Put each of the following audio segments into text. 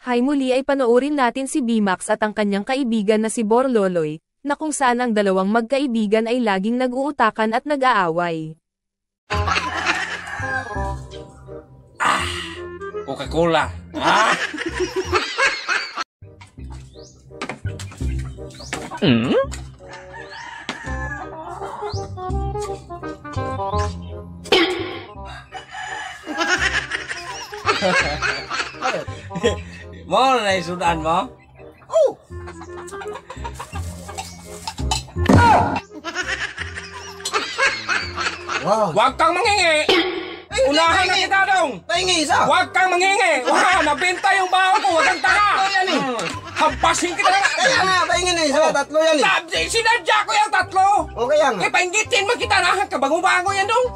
Hay muli ay panoorin natin si Bimax at ang kanyang kaibigan na si Borloloy, na kung saan ang dalawang magkaibigan ay laging nag-uutakan at nag-aaway. Coca-Cola. Mo na isudan mo? Oh! Wow! Huwag kang mangingi! Unahan na kita dong! Pahingi isa! Huwag kang mangingi! Wow, nabenta yung baho ko! Huwag kang tanga! Tatlo yan eh! Hampasin kita na nga! Kaya nga, pahingi na isa! Tatlo yan eh! Sinadya ko yung tatlo! O kaya nga! Eh, paingitin mo kita na! Kabango-bango yan dong!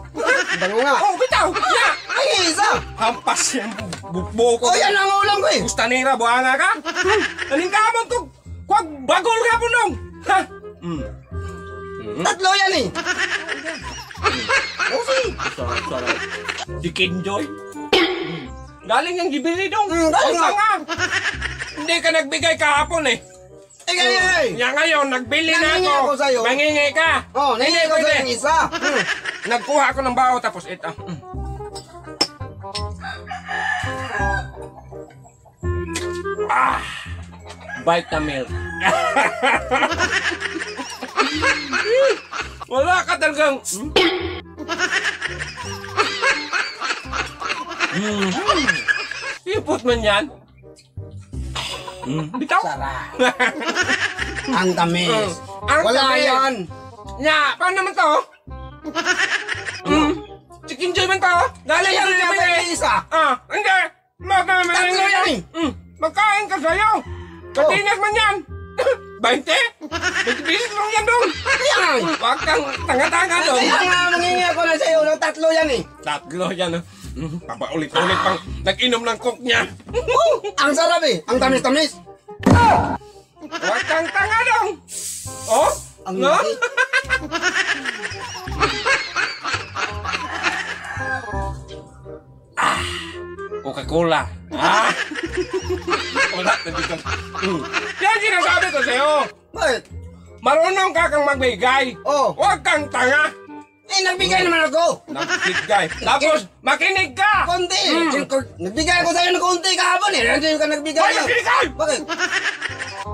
Bango nga! Oh, bitaw! Ya! Pahingi isa! Hampas yan! Bukbo ko! O yan ang ulam ko eh! Gustanera, buhanga ka! Aling ka mo to! Huwag bagol ka po dong! Ha? Tatlo yan eh! Okay! Sarap. Dikinjoy. Galing yung gibili dong. Galing nga. nga. Hindi ka nagbigay kahapon eh. Eh kaya eh! Yan ngayon, nagbili na Nangingi ako. ako sa'yo. Mangingi ka. Oh, nangingi ko sa'yo yung isa! Nagkuha ako ng bao tapos ito. Vitamilk. Wala ka talagang... Ipot man yan. Bitaw. Sarap! Ang tamis! Ang Wala tamis. yan! Nya, paano naman to? Chicken joy man to? Galing Yan yung nga gibili. pahingi isa! Hindi. Tatlo yan eh! Magkain ka sa'yo. Katinas man yan. 20? 20 pieces lang yan dong. Kaya nga eh! Huwag kang tanga-tanga dong. Kaya nga, mangingi ako na sa'yo ng tatlo yan eh! Tatlo yan. Papaulit-ulit pang nag-inom ng coke niya. Ang sarap eh! Ang tamis-tamis! Huwag kang tanga dong. Oh? Ang No? laki! Coca-Cola. Wala na dito. Yan sinasabi ko sa'yo. Bakit? Marunong ka kang magbigay. Oh! Huwag kang tanga. Eh, nagbigay naman ako! Nagbigay. Tapos, makinig ka. Konti! Nagbigay ako sa'yo ng konti kahapon eh! Nandiyo ka nagbigay Hoy, lang! nagbigay! Bakit?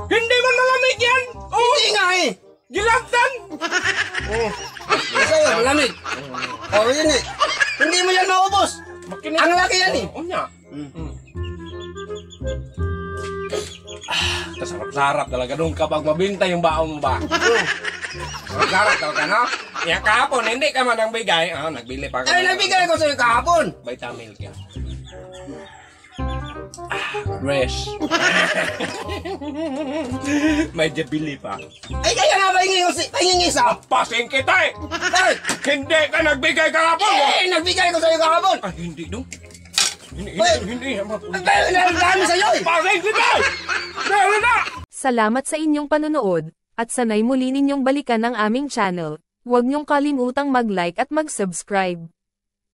Hindi mo malamig yan. Oh, Hindi nga eh! gilabtan. Sa'yo, malamig! Oh, yun eh! Hindi mo yan maubos! Makinig. Ang laki yan eh! Oo niya. Sarap talaga nung kapag mabinta yung baong ba. Sarap talaga, no? Yan kahapon, hindi ka man ang bigay. Nagbili pa ako. Eh, nagbigay ko sa'yo kahapon! Vitamilk yan. Fresh. May jabili pa. Eh, kaya nga pahingi isa! Pasin kita eh! Bakit? Hindi ka nagbigay kahapon! Eh, nagbigay ko sa'yo kahapon! Hindi dong. Wait. Hindi. Ang dami sa'yo eh! Pasin kita eh! Meron na! Salamat sa inyong panonood, at sanay muli ninyong balikan ang aming channel. Huwag niyong kalimutang mag-like at mag-subscribe.